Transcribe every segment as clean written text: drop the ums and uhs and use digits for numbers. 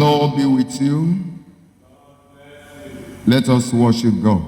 Lord be with you. Let us worship God.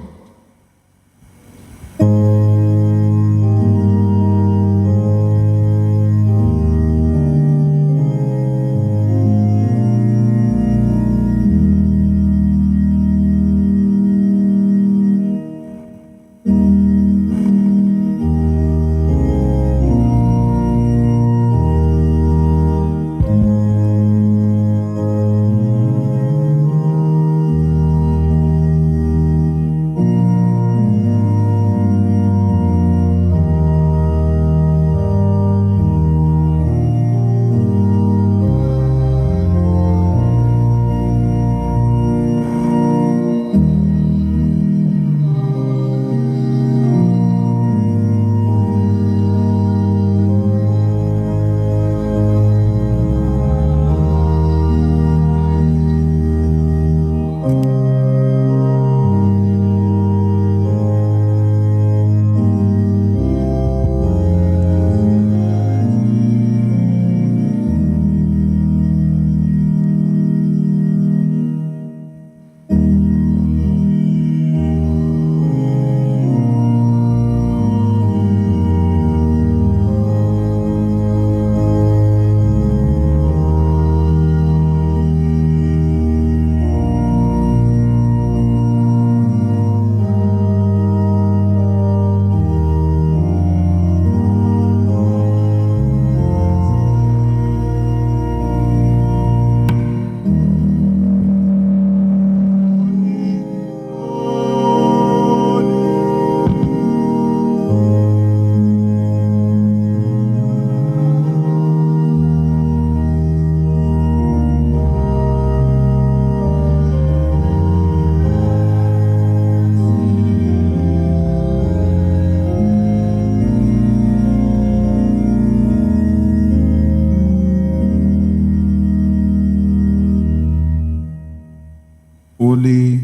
Holy,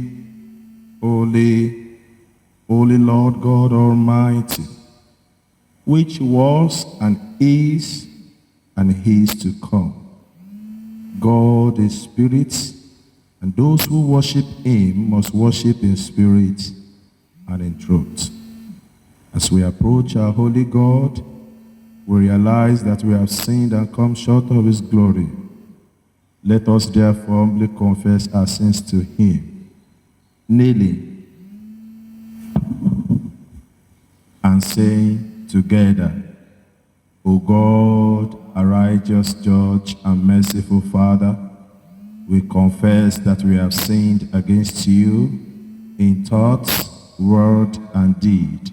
holy, holy Lord God Almighty, which was and is to come. God is spirit, and those who worship him must worship in spirit and in truth. As we approach our holy God, we realize that we have sinned and come short of his glory. Let us therefore humbly confess our sins to him, kneeling and saying together, O God, a righteous judge and merciful Father, we confess that we have sinned against you in thought, word, and deed.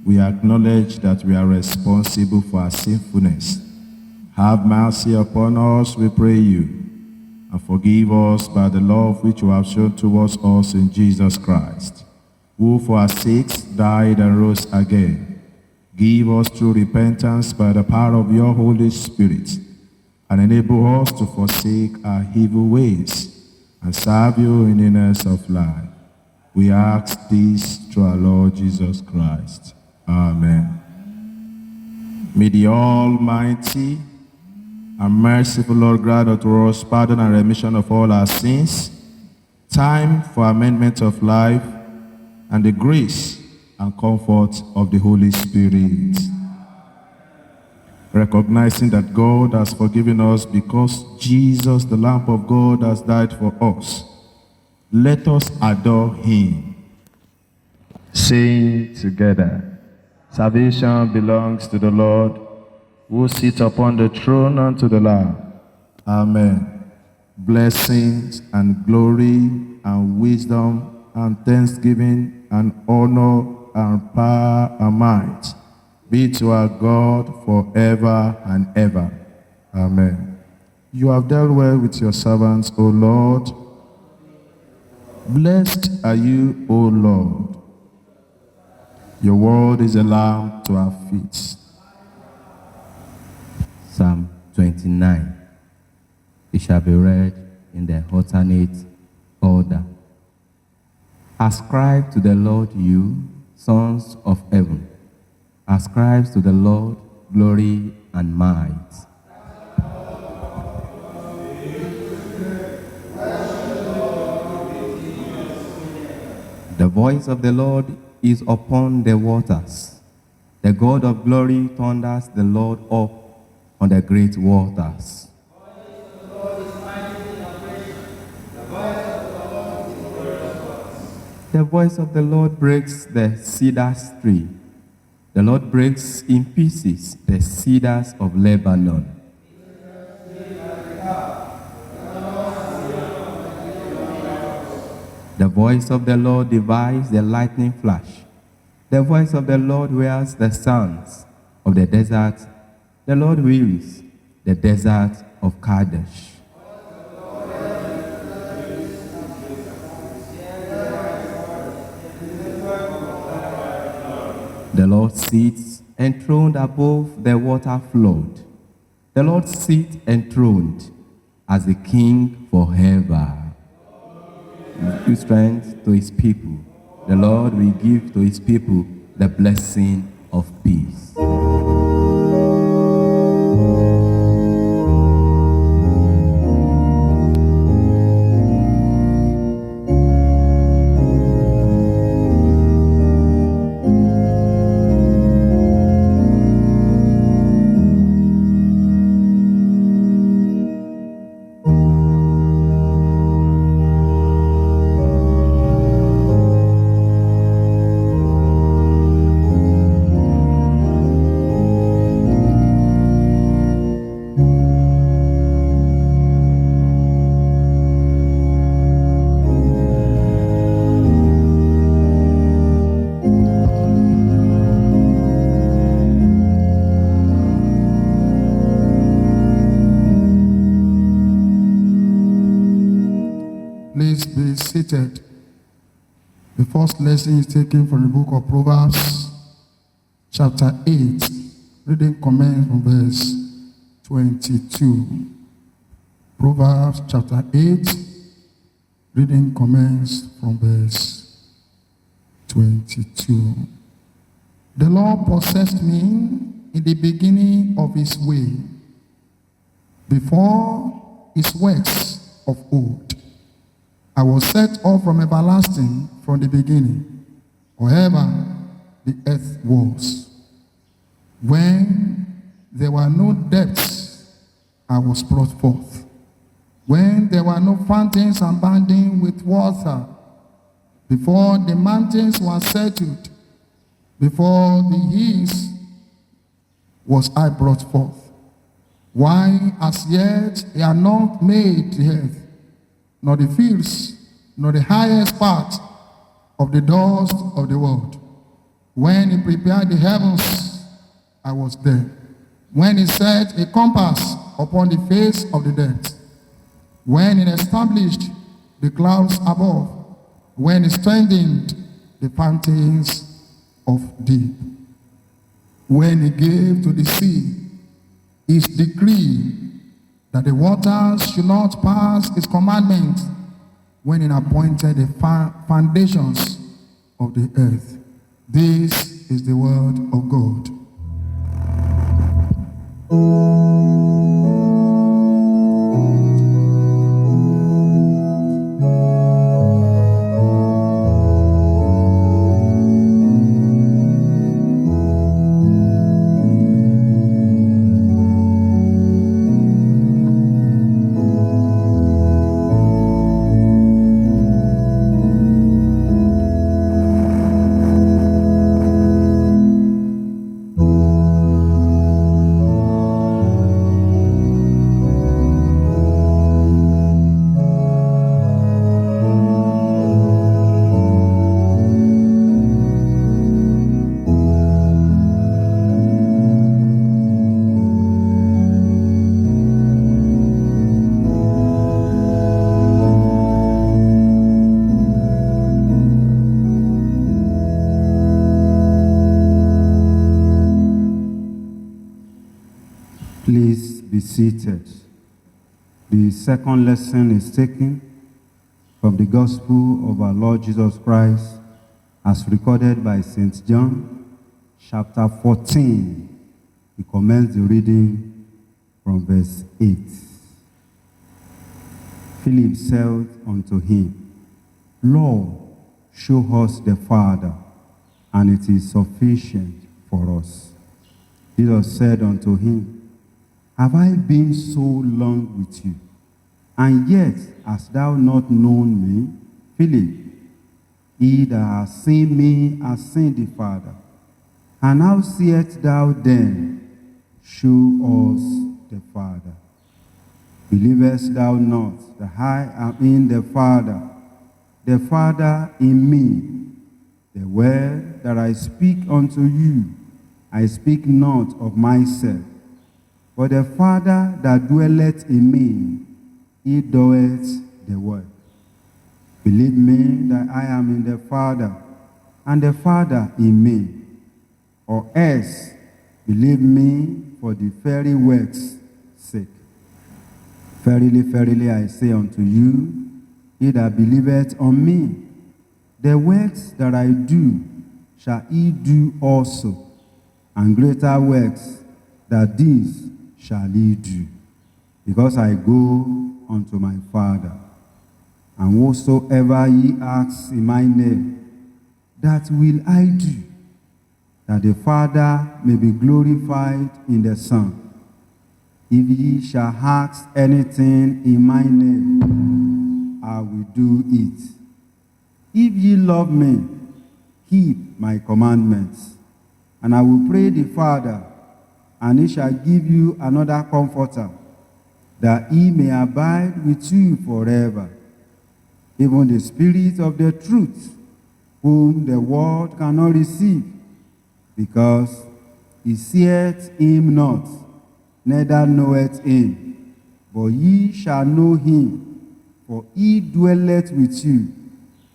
We acknowledge that we are responsible for our sinfulness. Have mercy upon us, we pray you, and forgive us by the love which you have shown towards us in Jesus Christ, who for our sakes died and rose again. Give us true repentance by the power of your Holy Spirit, and enable us to forsake our evil ways and serve you in newness of life. We ask this through our Lord Jesus Christ. Amen. May the Almighty and merciful Lord grant unto us pardon and remission of all our sins, time for amendment of life, and the grace and comfort of the Holy Spirit. Recognizing that God has forgiven us because Jesus, the Lamb of God, has died for us, let us adore him, saying together, salvation belongs to the Lord, who sits upon the throne and to the Lamb. Amen. Blessings and glory and wisdom and thanksgiving and honor and power and might be to our God forever and ever. Amen. You have dealt well with your servants, O Lord. Blessed are you, O Lord. Your word is a lamp to our feet. Psalm 29. It shall be read in the alternate order. Ascribe to the Lord, you sons of heaven. Ascribe to the Lord glory and might. The voice of the Lord is upon the waters. The God of glory thunders the Lord up on the great waters. The voice of the Lord breaks the cedar tree. The Lord breaks in pieces the cedars of Lebanon. The voice of the Lord divides the lightning flash. The voice of the Lord wears the sands of the desert. The Lord wearies the desert of Kadesh. The Lord sits enthroned above the water flood. The Lord sits enthroned as the King forever. Give strength to his people. The Lord will give to his people the blessing of peace. Please be seated. The first lesson is taken from the book of Proverbs, chapter 8. Reading commence from verse 22. Proverbs chapter 8. Reading commence from verse 22. The Lord possessed me in the beginning of his way, before his works of old. I was set up from everlasting, from the beginning, wherever the earth was. When there were no depths, I was brought forth. When there were no fountains abounding with water, before the mountains were settled, before the hills was I brought forth. Why as yet he had not made the earth, nor the fields, nor the highest part of the dust of the world. When he prepared the heavens, I was there. When he set a compass upon the face of the depths. When he established the clouds above. When he strengthened the fountains of deep. When he gave to the sea his decree, that the waters should not pass his commandment, when he appointed the foundations of the earth. This is the word of God. Please be seated. The second lesson is taken from the Gospel of our Lord Jesus Christ as recorded by St. John, chapter 14. We commence the reading from verse 8. Philip said unto him, Lord, show us the Father, and it is sufficient for us. Jesus said unto him, Have I been so long with you, and yet hast thou not known me? Philip, he that has seen me has seen the Father. And how seest thou then? Show us the Father. Believest thou not that I am in the Father in me? The word that I speak unto you, I speak not of myself, but the Father that dwelleth in me, he doeth the work. Believe me that I am in the Father, and the Father in me. Or else, believe me for the very works' sake. Verily, verily, I say unto you, he that believeth on me, the works that I do shall he do also, and greater works than these shall he do, because I go unto my Father. And whatsoever ye ask in my name, that will I do, that the Father may be glorified in the Son. If ye shall ask anything in my name, I will do it. If ye love me, keep my commandments. And I will pray the Father, and he shall give you another Comforter, that he may abide with you forever, even the Spirit of the truth, whom the world cannot receive, because he seeth him not, neither knoweth him. But ye shall know him, for he dwelleth with you,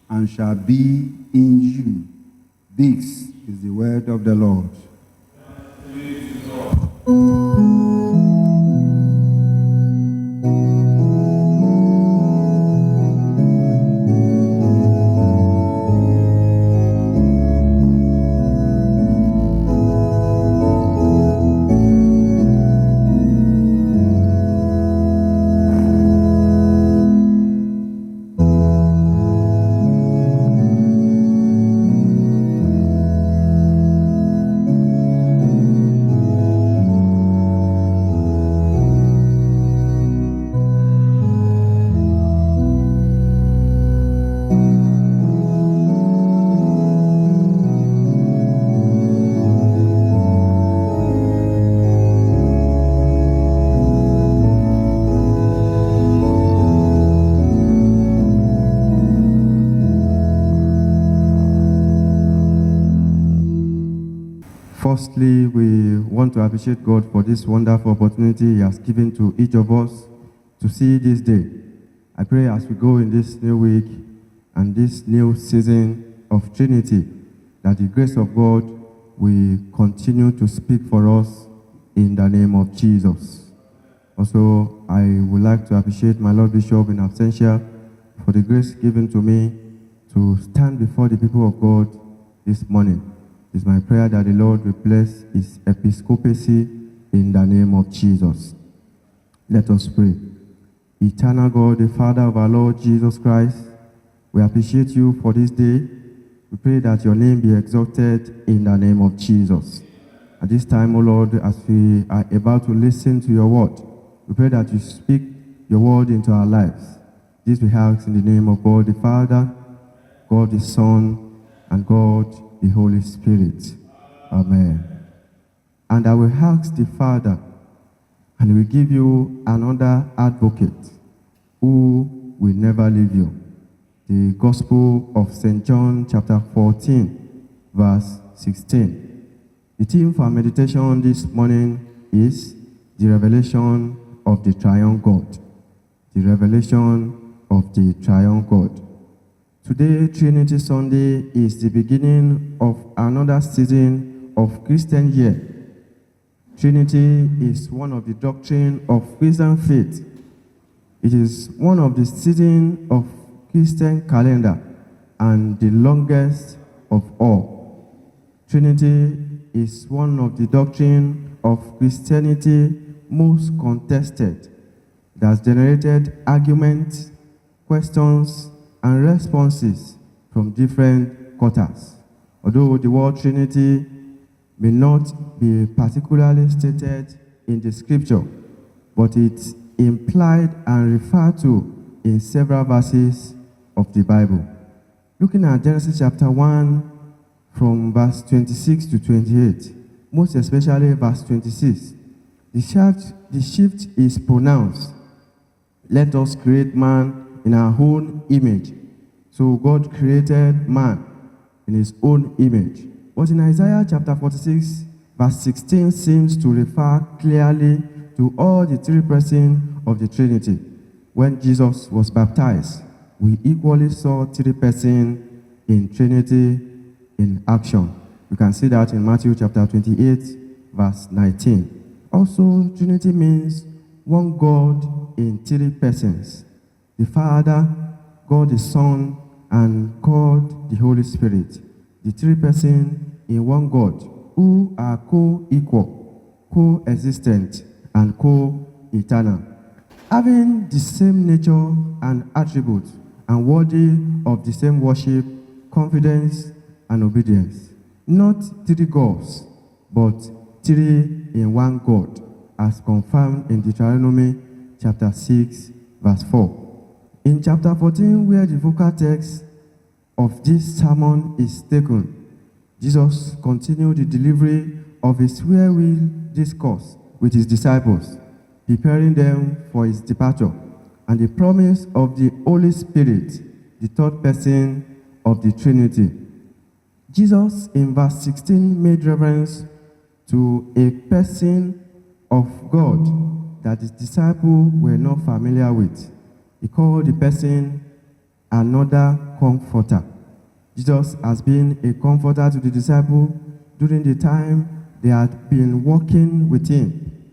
and shall be in you. This is the word of the Lord. Firstly, we want to appreciate God for this wonderful opportunity He has given to each of us to see this day. I pray as we go in this new week and this new season of Trinity, that the grace of God will continue to speak for us in the name of Jesus. Also, I would like to appreciate my Lord Bishop in absentia for the grace given to me to stand before the people of God this morning. It's my prayer that the Lord will bless his episcopacy in the name of Jesus. Let us pray. Eternal God, the Father of our Lord Jesus Christ, we appreciate you for this day. We pray that your name be exalted in the name of Jesus. At this time, O Lord, as we are about to listen to your word, we pray that you speak your word into our lives. This we ask in the name of God the Father, God the Son, and God the Holy Spirit. Amen. And I will ask the Father, and he will give you another advocate who will never leave you. The Gospel of St. John chapter 14, verse 16. The theme for our meditation this morning is the revelation of the triune God. The revelation of the triune God. Today, Trinity Sunday is the beginning of another season of Christian year. Trinity is one of the doctrine of Christian faith. It is one of the seasons of Christian calendar and the longest of all. Trinity is one of the doctrine of Christianity most contested. It has generated arguments, questions, and responses from different quarters. Although the word Trinity may not be particularly stated in the scripture, but it's implied and referred to in several verses of the Bible. Looking at Genesis chapter 1 from verse 26 to 28, most especially verse 26, the shift is pronounced. Let us create man in our own image. So God created man in his own image. But in Isaiah chapter 46, verse 16 seems to refer clearly to all the three persons of the Trinity. When Jesus was baptized, we equally saw three persons in Trinity in action. You can see that in Matthew chapter 28, verse 19. Also, Trinity means one God in three persons: the Father, God the Son, and God the Holy Spirit. The three persons in one God who are co-equal, co-existent, and co-eternal, having the same nature and attributes, and worthy of the same worship, confidence, and obedience. Not three gods, but three in one God, as confirmed in Deuteronomy chapter 6, verse 4. In chapter 14, where the vocal text of this sermon is taken, Jesus continued the delivery of his farewell discourse with his disciples, preparing them for his departure, and the promise of the Holy Spirit, the third person of the Trinity. Jesus, in verse 16, made reference to a person of God that his disciples were not familiar with. He called the person another comforter. Jesus has been a comforter to the disciples during the time they had been walking with him.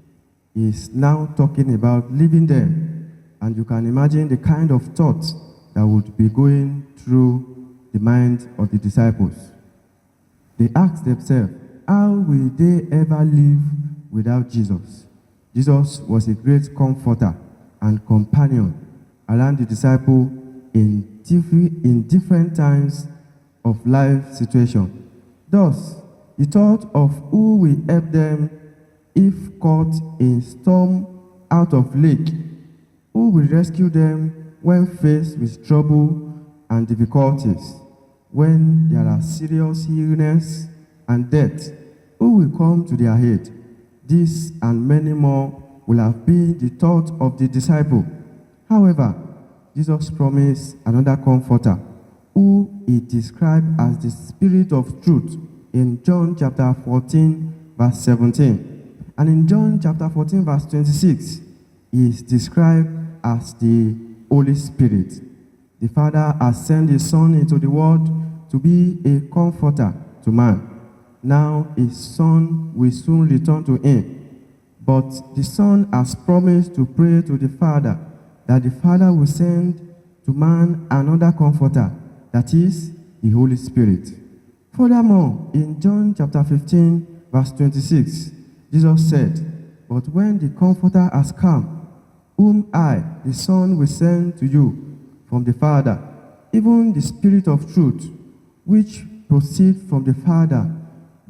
He is now talking about leaving them, and you can imagine the kind of thoughts that would be going through the mind of the disciples. They asked themselves, how will they ever live without Jesus? Jesus was a great comforter and companion around the disciples in different times of life situation. Thus, the thought of who will help them if caught in storm out of lake, who will rescue them when faced with trouble and difficulties, when there are serious illness and death, who will come to their aid. This and many more will have been the thought of the disciple. However, Jesus promised another comforter, who he described as the Spirit of truth in John chapter 14, verse 17. And in John chapter 14, verse 26, he is described as the Holy Spirit. The Father has sent his Son into the world to be a comforter to man. Now his Son will soon return to him. But the Son has promised to pray to the Father that the Father will send to man another comforter, that is, the Holy Spirit. Furthermore, in John chapter 15, verse 26, Jesus said, but when the Comforter has come, whom I, the Son, will send to you from the Father, even the Spirit of truth, which proceeds from the Father.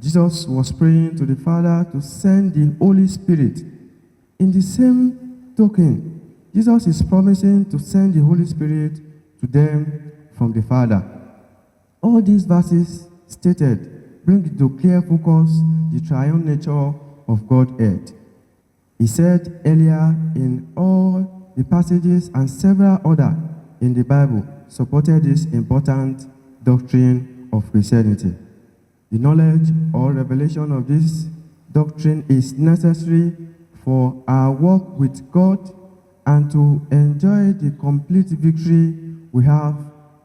Jesus was praying to the Father to send the Holy Spirit. In the same token, Jesus is promising to send the Holy Spirit to them from the Father. All these verses stated bring into clear focus the triune nature of Godhead. He said earlier in all the passages and several other in the Bible supported this important doctrine of Christianity. The knowledge or revelation of this doctrine is necessary for our walk with God and to enjoy the complete victory we have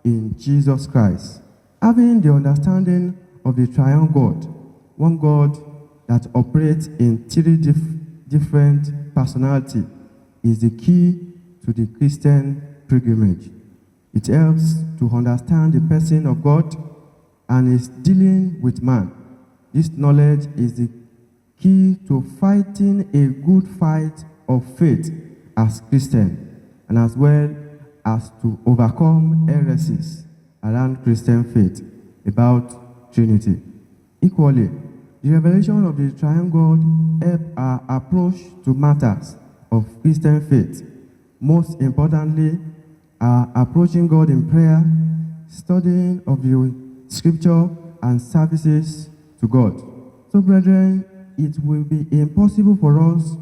in Jesus Christ. Having the understanding of the triune God, one God that operates in three different personalities, is the key to the Christian pilgrimage. It helps to understand the person of God and is dealing with man. This knowledge is the key to fighting a good fight of faith as Christian, and as well as to overcome heresies around Christian faith about Trinity. Equally, the revelation of the triune God help our approach to matters of Christian faith. Most importantly, our approaching God in prayer, studying of the scripture, and services to God. So, brethren, it will be impossible for us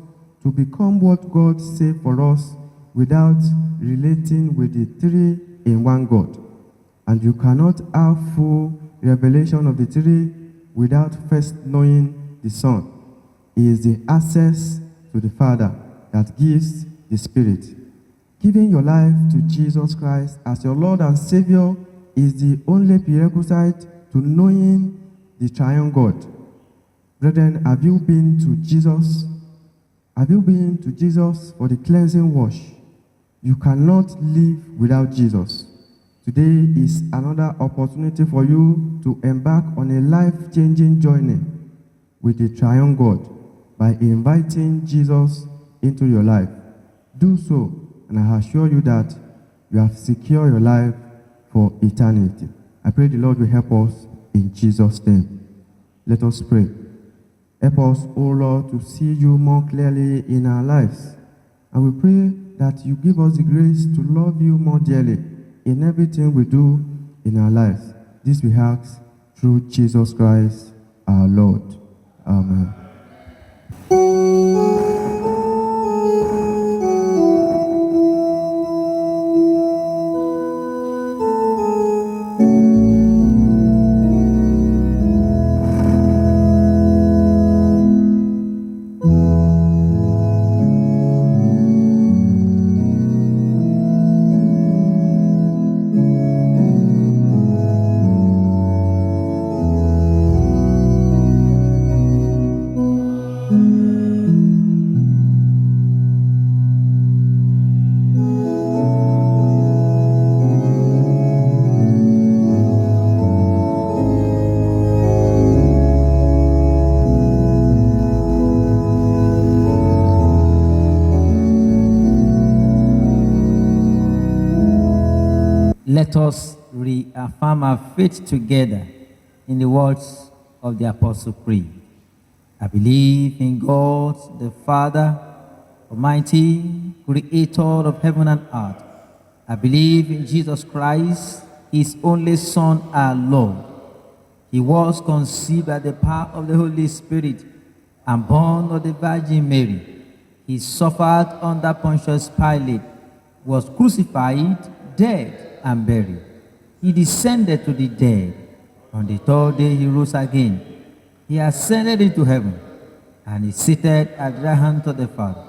to become what God said for us without relating with the three in one God. And you cannot have full revelation of the three without first knowing the Son. He is the access to the Father that gives the Spirit. Giving your life to Jesus Christ as your Lord and Savior is the only prerequisite to knowing the triune God. Brethren, have you been to Jesus? Have you been to Jesus for the cleansing wash? You cannot live without Jesus. Today is another opportunity for you to embark on a life-changing journey with the triune God by inviting Jesus into your life. Do so, and I assure you that you have secured your life for eternity. I pray the Lord will help us in Jesus' name. Let us pray. Help us, O Lord, to see you more clearly in our lives. And we pray that you give us the grace to love you more dearly in everything we do in our lives. This we ask through Jesus Christ, our Lord. Amen. Let us reaffirm our faith together in the words of the Apostle Creed. I believe in God, the Father, Almighty, Creator of heaven and earth. I believe in Jesus Christ, His only Son, our Lord. He was conceived by the power of the Holy Spirit and born of the Virgin Mary. He suffered under Pontius Pilate, was crucified, dead, and buried. He descended to the dead. On the third day he rose again. He ascended into heaven and is seated at the right hand of the Father.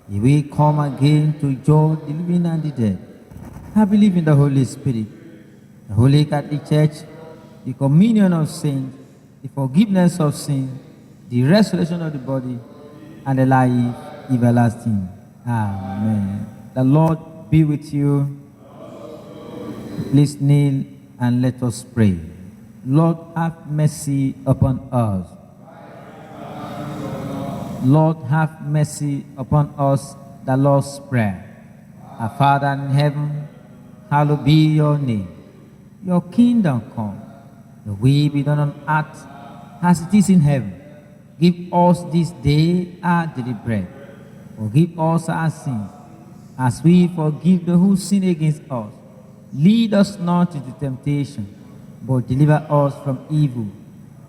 He will come again to judge the living and the dead. I believe in the Holy Spirit, the Holy Catholic Church, the communion of saints, the forgiveness of sin, the resurrection of the body, and the life everlasting. Amen. The Lord be with you. Please kneel and let us pray. Lord, have mercy upon us. Lord, have mercy upon us. The Lord's Prayer. Our Father in heaven, hallowed be your name. Your kingdom come. Your will be done on earth as it is in heaven. Give us this day our daily bread. Forgive us our sins, as we forgive those who sin against us. Lead us not into temptation, but deliver us from evil.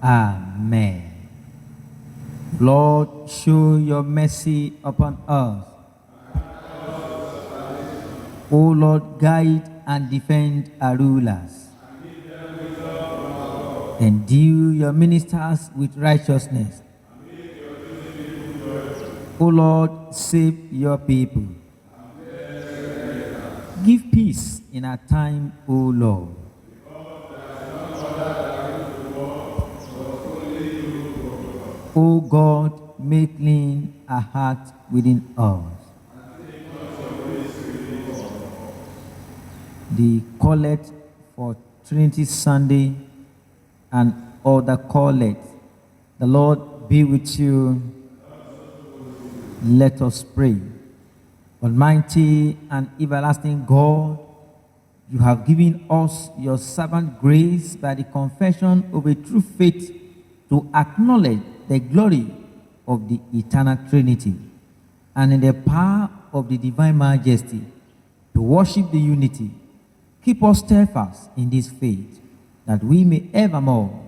Amen. Lord, show your mercy upon us. O Lord, guide and defend our rulers. Endue your ministers with righteousness. O Lord, save your people. Give peace in our time, O Lord. O God, make clean a heart within us. The collect for Trinity Sunday and other collect. The Lord be with you. Let us pray. Almighty and everlasting God, You have given us your servant grace by the confession of a true faith to acknowledge the glory of the eternal Trinity and in the power of the divine majesty to worship the unity. Keep us steadfast in this faith, that we may evermore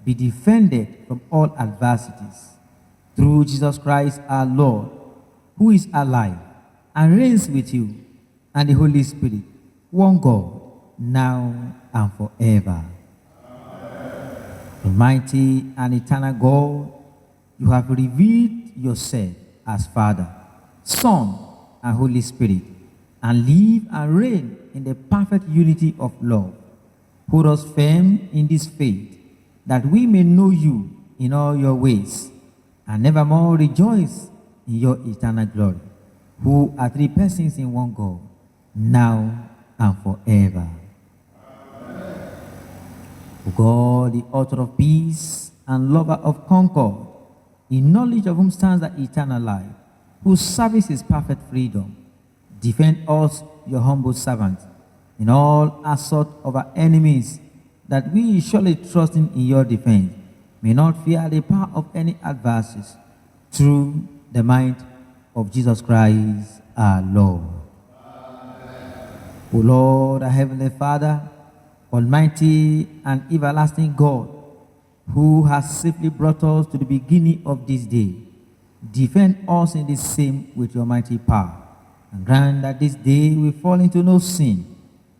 be defended from all adversities. Through Jesus Christ our Lord, who is alive and reigns with you, and the Holy Spirit, one God, now and forever. Almighty and eternal God, you have revealed yourself as Father, Son, and Holy Spirit, and live and reign in the perfect unity of love. Hold us firm in this faith, that we may know you in all your ways, and evermore rejoice in your eternal glory, who are three persons in one God, now and forever. O God, the author of peace and lover of concord, in knowledge of whom stands the eternal life, whose service is perfect freedom, defend us, your humble servants, in all assault of our enemies, that we, surely trusting in your defense, may not fear the power of any adversaries, through the might of Jesus Christ our Lord. O Lord, our heavenly Father, almighty and everlasting God, who has safely brought us to the beginning of this day, defend us in the same with your mighty power, and grant that this day we fall into no sin,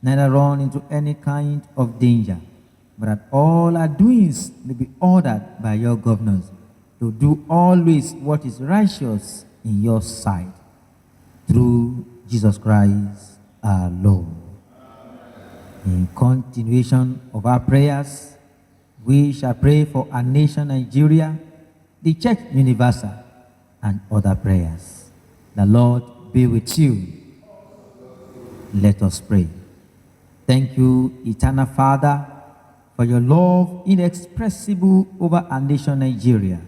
neither run into any kind of danger, but that all our doings may be ordered by your governance, to do always what is righteous in your sight. Through Jesus Christ our Lord. In continuation of our prayers, we shall pray for our nation Nigeria, the Church Universal, and other prayers. The Lord be with you. Let us pray. Thank you, eternal Father, for your love inexpressible over our nation Nigeria.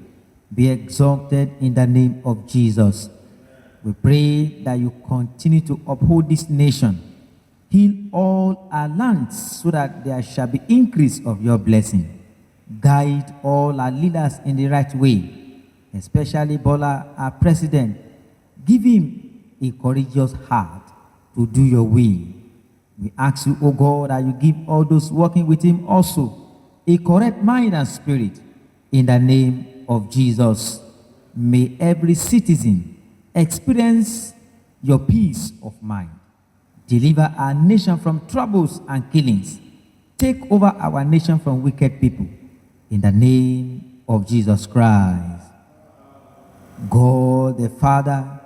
Be exalted in the name of Jesus. We pray that you continue to uphold this nation, heal all our lands so that there shall be increase of your blessing. Guide all our leaders in the right way, especially Bola, our president. Give him a courageous heart to do your will. We ask you, O God, that you give all those working with him also a correct mind and spirit. In the name of Jesus, may every citizen experience your peace of mind. Deliver our nation from troubles and killings. Take over our nation from wicked people. In the name of Jesus Christ. God the Father,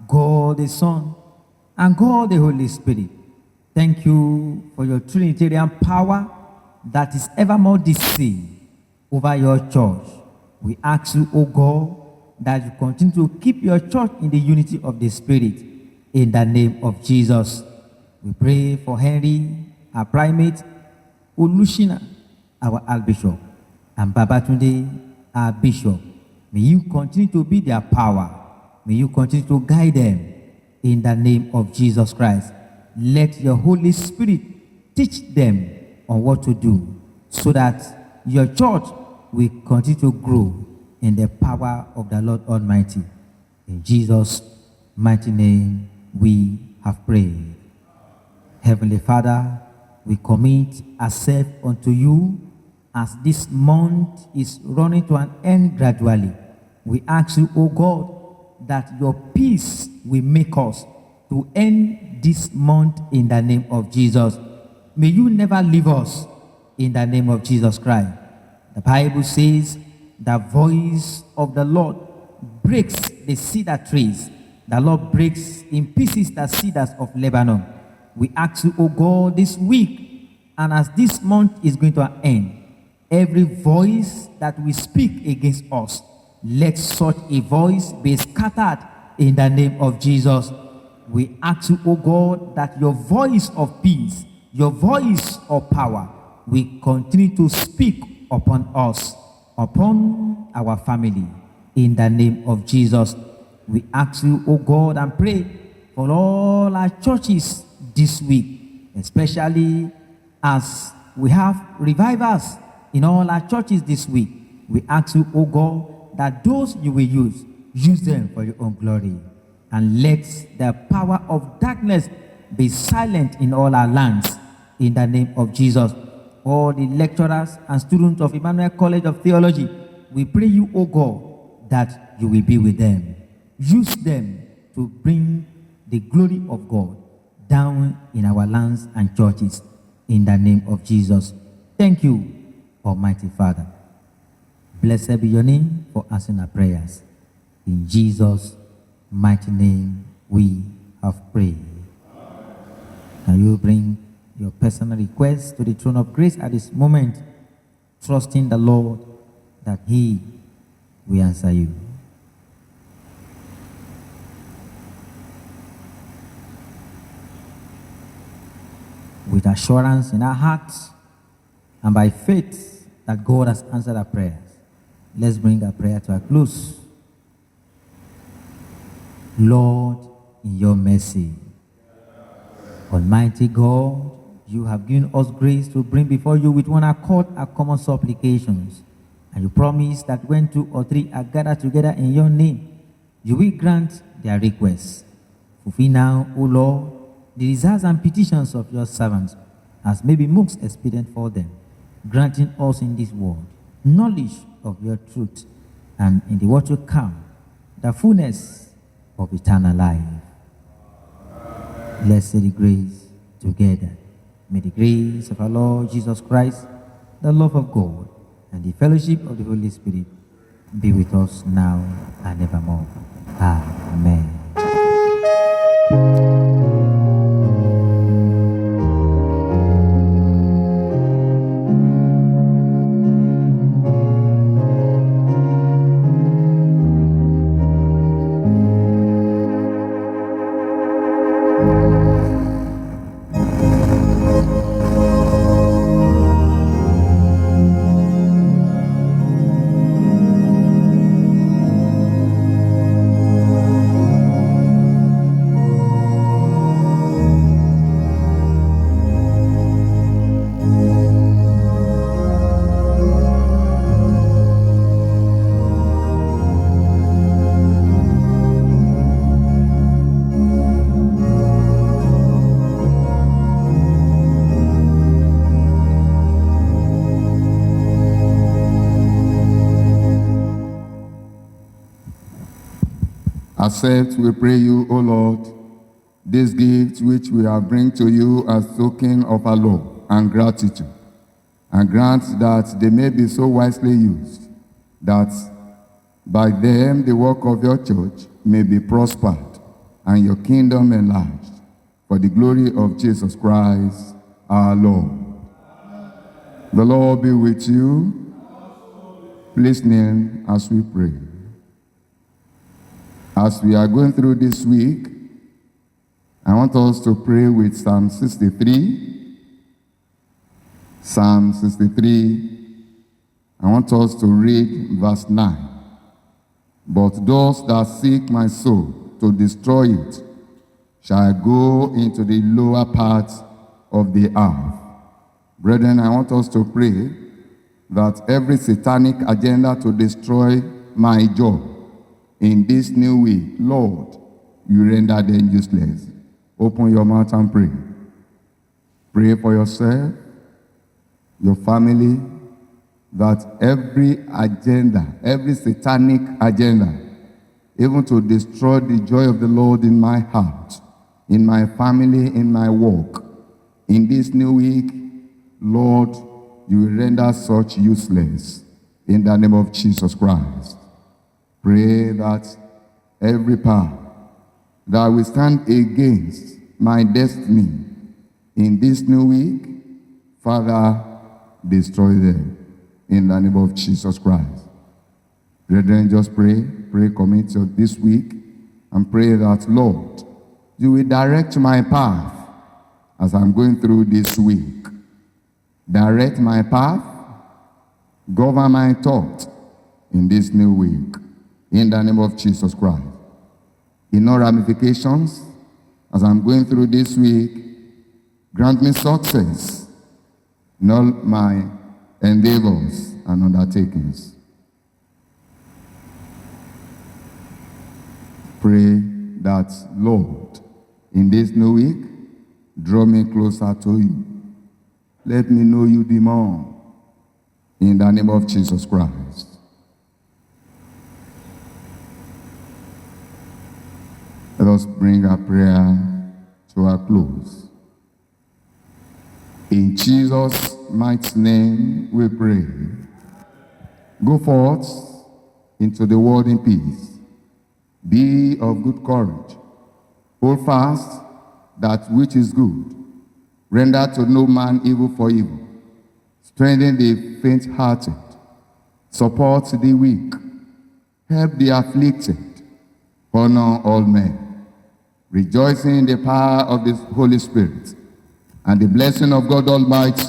God the Son, and God the Holy Spirit, thank you for your Trinitarian power that is evermore displayed over your church. We ask you, O God, that you continue to keep your church in the unity of the Spirit. In the name of Jesus. We pray for Henry, our primate, Olushina, our Archbishop, and Babatunde, our Bishop. May you continue to be their power. May you continue to guide them. In the name of Jesus Christ. Let your Holy Spirit teach them on what to do, so that your church will continue to grow in the power of the Lord Almighty. In Jesus' mighty name we have prayed. Heavenly Father, we commit ourselves unto you as this month is running to an end gradually. We ask you, O God, that your peace will make us to end this month in the name of Jesus. May you never leave us in the name of Jesus Christ. The Bible says, the voice of the Lord breaks the cedar trees. The Lord breaks in pieces the cedars of Lebanon. We ask you, O God, this week, and as this month is going to end, every voice that will speak against us, let such a voice be scattered in the name of Jesus. We ask you, O God, that your voice of peace, your voice of power, will continue to speak upon us, upon our family. In the name of Jesus, we ask you, O God, and pray for all our churches this week, especially as we have revivals in all our churches this week. We ask you, O God, that those you will use them for your own glory. And let the power of darkness be silent in all our lands, in the name of Jesus. All the lecturers and students of Emmanuel College of Theology, we pray you, O God, that you will be with them. Use them to bring the glory of God down in our lands and churches, in the name of Jesus. Thank you, Almighty Father. Blessed be your name for answering our prayers. In Jesus' mighty name we have prayed. Can you bring your personal requests to the throne of grace at this moment, trusting the Lord that he will answer you. With assurance in our hearts and by faith that God has answered our prayers, let's bring our prayer to a close. Lord, in your mercy, Almighty God, you have given us grace to bring before you with one accord our common supplications. And you promise that when 2 or 3 are gathered together in your name, you will grant their requests. Fulfill now, O Lord, the desires and petitions of your servants, as may be most expedient for them, granting us in this world knowledge of your truth, and in the world to come, the fullness of eternal life. Let's say the grace together. May the grace of our Lord Jesus Christ, the love of God, and the fellowship of the Holy Spirit be with us now and evermore. Amen. Accept, we pray you, O Lord, this gift which we are bring to you as token of our love and gratitude, and grant that they may be so wisely used, that by them the work of your church may be prospered, and your kingdom enlarged, for the glory of Jesus Christ, our Lord. The Lord be with you. Please kneel as we pray. As we are going through this week, I want us to pray with Psalm 63. Psalm 63, I want us to read verse 9. But those that seek my soul to destroy it shall go into the lower parts of the earth. Brethren, I want us to pray that every satanic agenda to destroy my job in this new week, Lord, you render them useless. Open your mouth and pray. Pray for yourself, your family, that every agenda, every satanic agenda, even to destroy the joy of the Lord in my heart, in my family, in my work, in this new week, Lord, you will render such useless in the name of Jesus Christ. Pray that every power that will stand against my destiny in this new week, Father, destroy them in the name of Jesus Christ. Brethren, just pray, commit to this week, and pray that, Lord, you will direct my path as I'm going through this week. Direct my path, govern my thought in this new week, in the name of Jesus Christ. In all ramifications, as I'm going through this week, Grant me success in all my endeavors and undertakings. Pray that, Lord, in this new week, draw me closer to you. Let me know you the more. In the name of Jesus Christ. Let us bring our prayer to a close. In Jesus' mighty name we pray. Go forth into the world in peace. Be of good courage. Hold fast that which is good. Render to no man evil for evil. Strengthen the faint-hearted. Support the weak. Help the afflicted. Honor all men. Rejoicing in the power of the Holy Spirit and the blessing of God Almighty,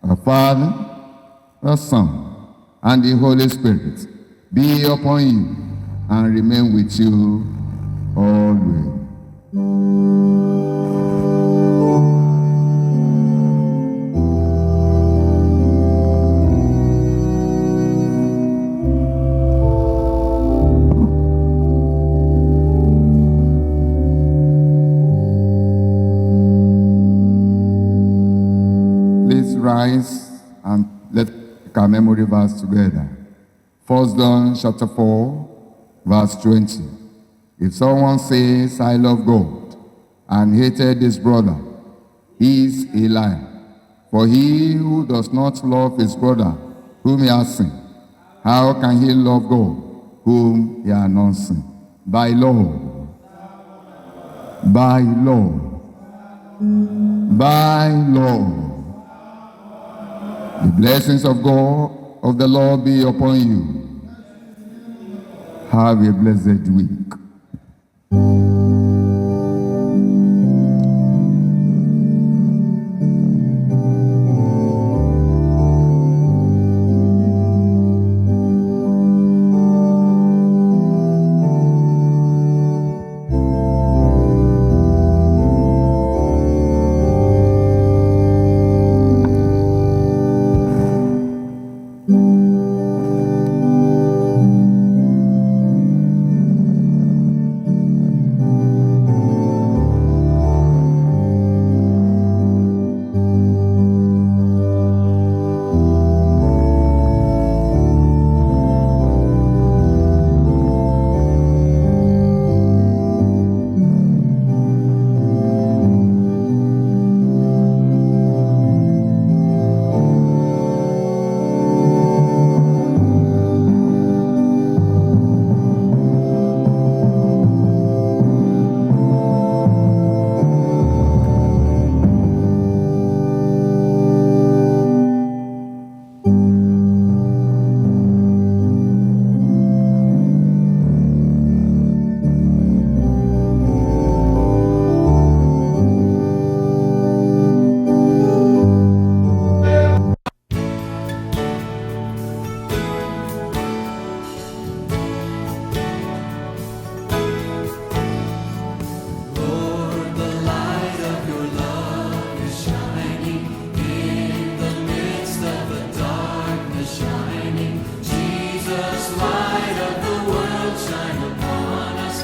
our Father, our Son, and the Holy Spirit be upon you and remain with you always. Please rise and let's take our memory verse together. 1 John chapter 4, verse 20. If someone says, I love God, and hated his brother, he is a liar. For he who does not love his brother, whom he has seen, how can he love God, whom he has not seen? By law. By law. By law. The blessings of God, of the Lord be upon you. Have a blessed week. Light of the world, shine upon us.